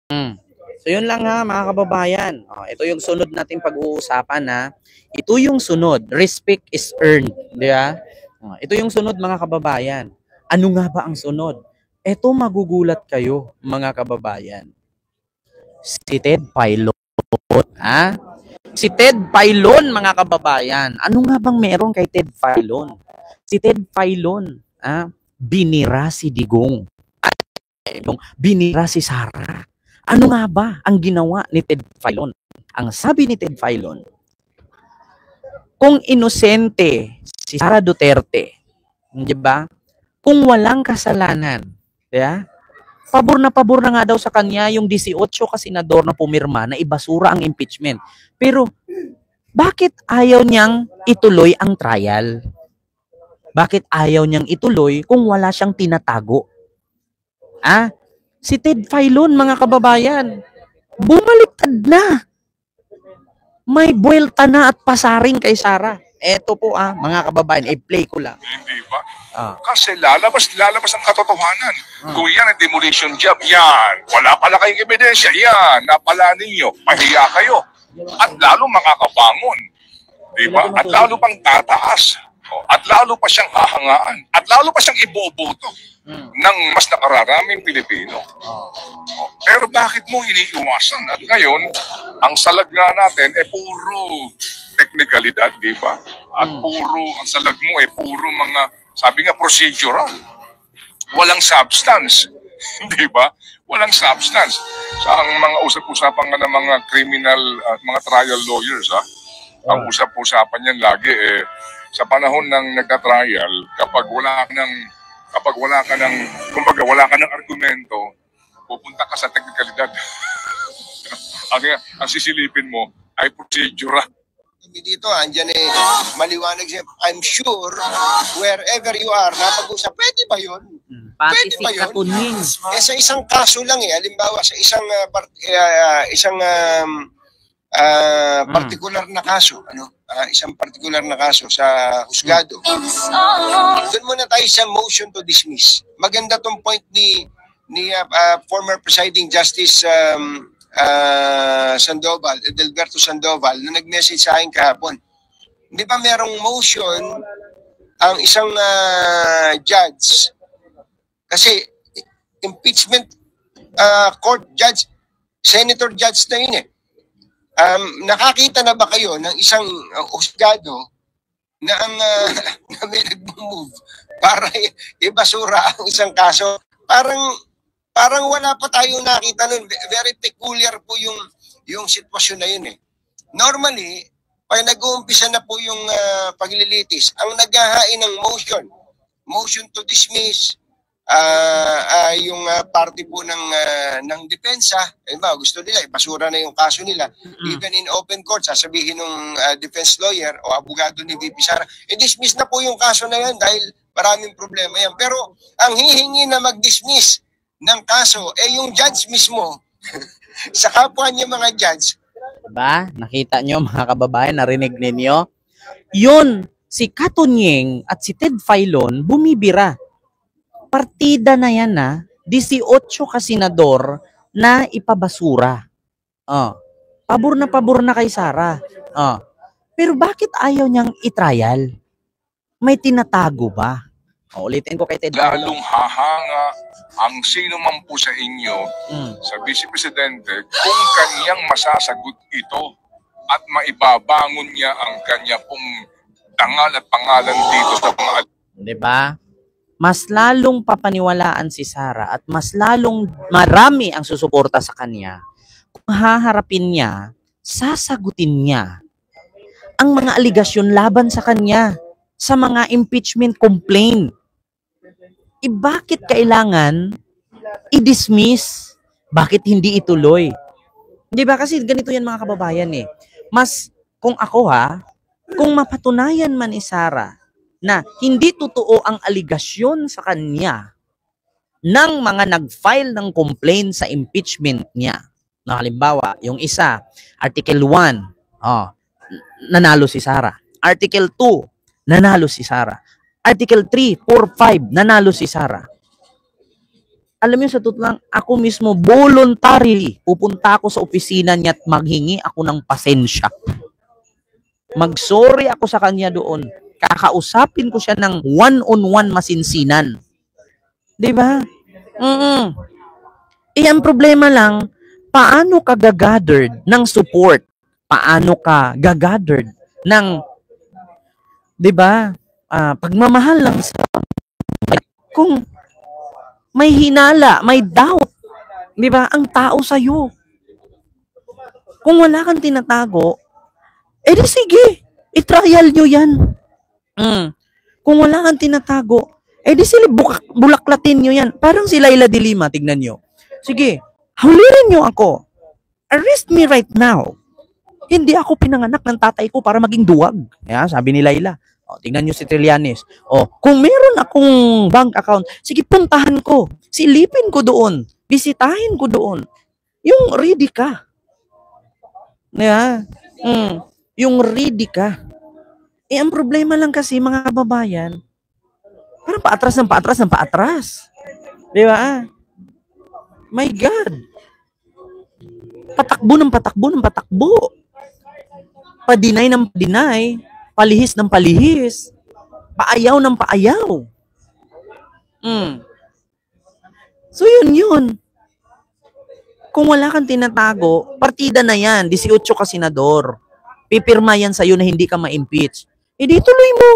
Mm. So yun lang ha mga kababayan. Ito yung sunod nating pag-uusapan ha. Ito yung sunod. Respect is earned. Di ba? Ito yung sunod mga kababayan. Ano nga ba ang sunod? Ito magugulat kayo mga kababayan. Si Ted Filon. Ha? Si Ted Filon mga kababayan. Ano nga bang meron kay Ted Filon? Si Ted Filon, binira si Digong. Binira si Sara. Ano nga ba ang ginawa ni Ted Filon? Ang sabi ni Ted Filon, kung inosente si Sara Duterte, di ba? Kung walang kasalanan, di ba? Pabor na nga daw sa kanya yung 18 kasenador na pumirma na ibasura ang impeachment. Pero bakit ayaw niyang ituloy ang trial? Bakit ayaw niyang ituloy kung wala siyang tinatago? Si Ted Filon, mga kababayan, bumaliktad na. May buwelta na at pasaring kay Sara. Eto po mga kababayan, i-play ko lang. Hindi ba? Kasi lalabas ang katotohanan. Kung yan ang demolition job, yan. Wala pala kayong ebidensya, yan. Napala ninyo, mahiya kayo. At lalo makakabangon. Di ba? At lalo pang tataas. At lalo pa siyang hahangaan. At lalo pa siyang iboboto ng mas nakararaming Pilipino. Pero bakit mo iniiwasan? At ngayon, ang salag nga natin puro teknikalidad, di ba? At ang salag mo puro mga, sabi nga, procedural. Walang substance. Di ba? Walang substance. Sa ang mga usap-usapan nga ng mga criminal at mga trial lawyers, ang usap-usapan yan lagi sa panahon ng nagka-trial, kapag wala ka ng, kumbaga wala ka ng argumento, pupunta ka sa teknikalidad. Ang sisilipin mo ay procedural. Dito, andyan maliwanag siya. I'm sure, wherever you are, napag-usap, pwede ba yun? Pati si Katunying. Sa isang kaso lang halimbawa, sa isang particular na kaso, isang particular na kaso sa husgado. Doon muna tayo sa motion to dismiss. Maganda tong point ni former presiding justice Sandoval, Edelberto Sandoval, na nag-message sa akin kahapon. Di ba merong motion ang isang judge, kasi impeachment court judge, senator judge na yun nakakita na ba kayo ng isang husgado na na may nag-move para ibasura ang isang kaso? Parang wala pa tayong nakita nun. Very peculiar po yung sitwasyon na yun Normally, pag nag-uumpisa na po yung paglilitis, ang naghahain ng motion to dismiss, yung party po ng depensa, gusto nila ibasura na yung kaso nila. Even in open court, sasabihin ng defense lawyer o abogado ni VP Sara, i-dismiss na po yung kaso na yan dahil maraming problema yan. Pero ang hihingi na mag-dismiss ng kaso yung judge mismo sa kapwa niya mga judge. Diba? Nakita nyo mga kababayan, narinig ninyo? Yun, si Katunying at si Ted Filon bumibira. Partida na yan 18 kasenador na ipabasura. Pabor na kay Sara. Pero bakit ayaw niyang i-trial? May tinatago ba? Ulitin ko kay Ted. Lalong hahanga ang sino man po sa inyo sa Vice Presidente kung kanyang masasagot ito at maibabangon niya ang kanya pong dangal at pangalan dito sa mga... Diba? Mas lalong papaniwalaan si Sara at mas lalong marami ang susuporta sa kanya kung haharapin niya, sasagutin niya ang mga aligasyon laban sa kanya sa mga impeachment complaint. Bakit kailangan i-dismiss? Bakit hindi ituloy? Di ba? Kasi ganito yan mga kababayan Mas, kung ako kung mapatunayan man ni Sara na hindi totoo ang aligasyon sa kanya ng mga nag-file ng complaint sa impeachment niya. Halimbawa, yung isa, Article 1, nanalo si Sara. Article 2, nanalo si Sara. Article 3, 4, 5, nanalo si Sara. alam mo sa totoo lang, ako mismo voluntarily pupunta ako sa opisina niya at maghingi ako ng pasensya. Mag-sorry ako sa kanya doon. Kakausapin ko siya ng one-on-one masinsinan. 'Di ba? Ang problema lang, paano ka gagathered ng support? Paano ka gagathered ng, 'di ba? Pagmamahal lang sa kung may hinala, may doubt, 'di ba? Ang tao sa iyo. Kung wala kang tinatago, di sige, i-trial nyo yan. Kung wala kang tinatago, di sila bulaklatin nyo yan. Parang si Laila de Lima, tignan nyo. Sige, hulirin nyo ako. Arrest me right now. Hindi ako pinanganak ng tatay ko para maging duwag. Sabi ni Laila. Tingnan nyo si Trillanes. Kung meron akong bank account, sige, puntahan ko. Silipin ko doon. Bisitahin ko doon. Yung ready ka. Yung ready ka. Ang problema lang kasi, mga kababayan, parang paatras ng paatras ng paatras. Di ba? My God. Patakbo ng patakbo ng patakbo. Padinay ng padinay. Palihis ng palihis. Paayaw ng paayaw. So yun. Kung wala kang tinatago, partida na yan. 18 ka senador. Pipirma yan sa'yo na hindi ka ma-impeach. Di tuloy mo.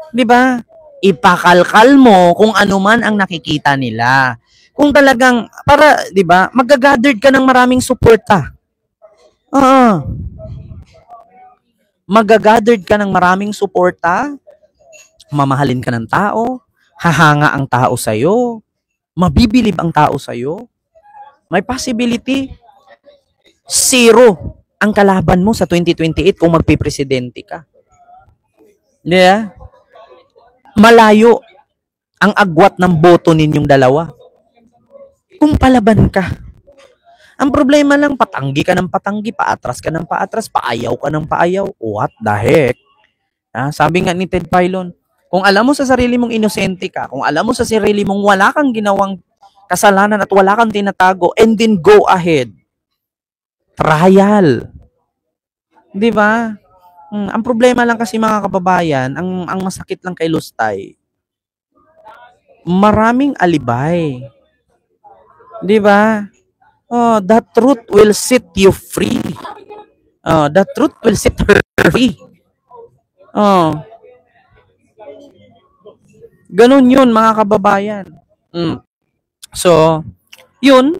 Di ba? Ipakalkal mo kung ano man ang nakikita nila. Kung talagang, para, di ba, mag-gathered ka ng maraming suporta. Mag-gathered ka ng maraming suporta, mamahalin ka ng tao, hahanga ang tao sa'yo, mabibilib ang tao sa'yo, may possibility, 0 ang kalaban mo sa 2028 kung magpipresidente ka. Yeah? Malayo ang agwat ng boto ninyong dalawa. Kung palaban ka. Ang problema lang, patanggi ka ng patanggi, paatras ka ng paatras, paayaw ka ng paayaw. What the heck? Sabi nga ni Ted Filon, kung alam mo sa sarili mong inosente ka, kung alam mo sa sarili mong wala kang ginawang kasalanan at wala kang tinatago, and then go ahead. Trial. Di ba? Ang problema lang kasi, mga kababayan, ang masakit lang kay Lustay, maraming alibay. Di ba? The truth will set you free. The truth will set her free. Ganun yun, mga kababayan. So, yun,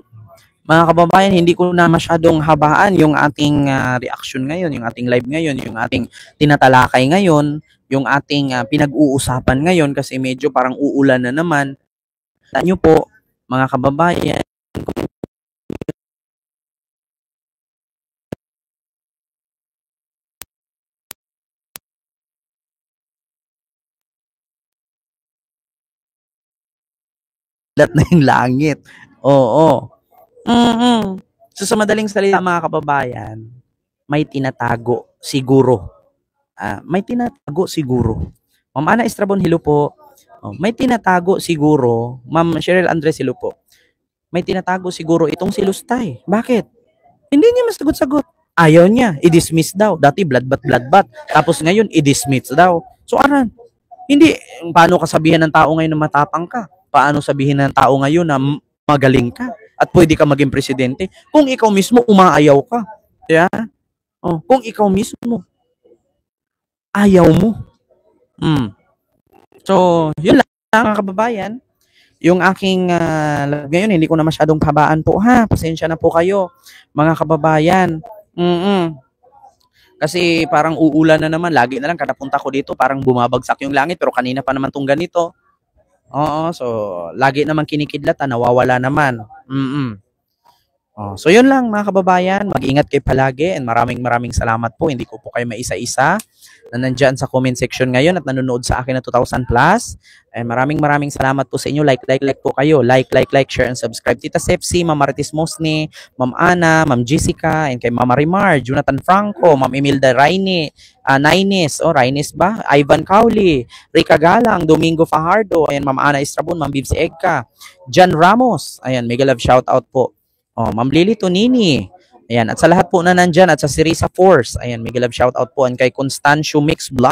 mga kababayan, hindi ko na masyadong habaan yung ating reaction ngayon, yung ating live ngayon, yung ating tinatalakay ngayon, yung ating pinag-uusapan ngayon kasi medyo parang uulan na naman. Tandaan nyo po, mga kababayan, na yung langit. Oo. So sa madaling salita, mga kababayan, may tinatago siguro. May tinatago siguro. Ma'am Ana Estrabon, hello po. May tinatago siguro. Ma'am Cheryl Andres, hello po. May tinatago siguro itong si Lustay. Bakit? Hindi niya masagot-sagot. Ayaw niya. I-dismiss daw. Dati bloodbath. Tapos ngayon, i-dismiss daw. So aran. Hindi. Paano kasabihan ng tao ngayon na matapang ka? Paano sabihin ng tao ngayon na magaling ka at pwede ka maging presidente kung ikaw mismo umaayaw ka? Yeah? Kung ikaw mismo ayaw mo. So, yun lang, mga kababayan. Yung aking live ngayon, hindi ko na masyadong habaan po, ha? Pasensya na po kayo, mga kababayan. Kasi parang uulan na naman. Lagi na lang kada punta ko dito, parang bumabagsak yung langit. Pero kanina pa naman tong ganito. So lagi naman kinikidlat, nawawala naman. So yun lang mga kababayan, mag-ingat kayo palagi and maraming salamat po. Hindi ko po kayo maisa-isa na nandyan sa comment section ngayon at nanonood sa akin na 2,000 plus. And maraming salamat po sa inyo. Like po kayo. Like, share, and subscribe. Tita Sepsi, Ma'am Marites Mosni, Ma'am Ana, Ma'am Jessica, and kay Ma'am Marimar, Jonathan Franco, Ma'am Emilda Naines, Raines ba? Ivan Cauli, Rica Galang, Domingo Fajardo, ayan, Ma'am Ana Estrabon, Ma'am Bibs Egka, Jan Ramos, ayan, mega love shout out po. Ma'am Lily Tonini. Ayan, at sa lahat po na nandyan at sa Sirisa Force. Ayan, mega love shout out po and kay Constancio Mix Vlog.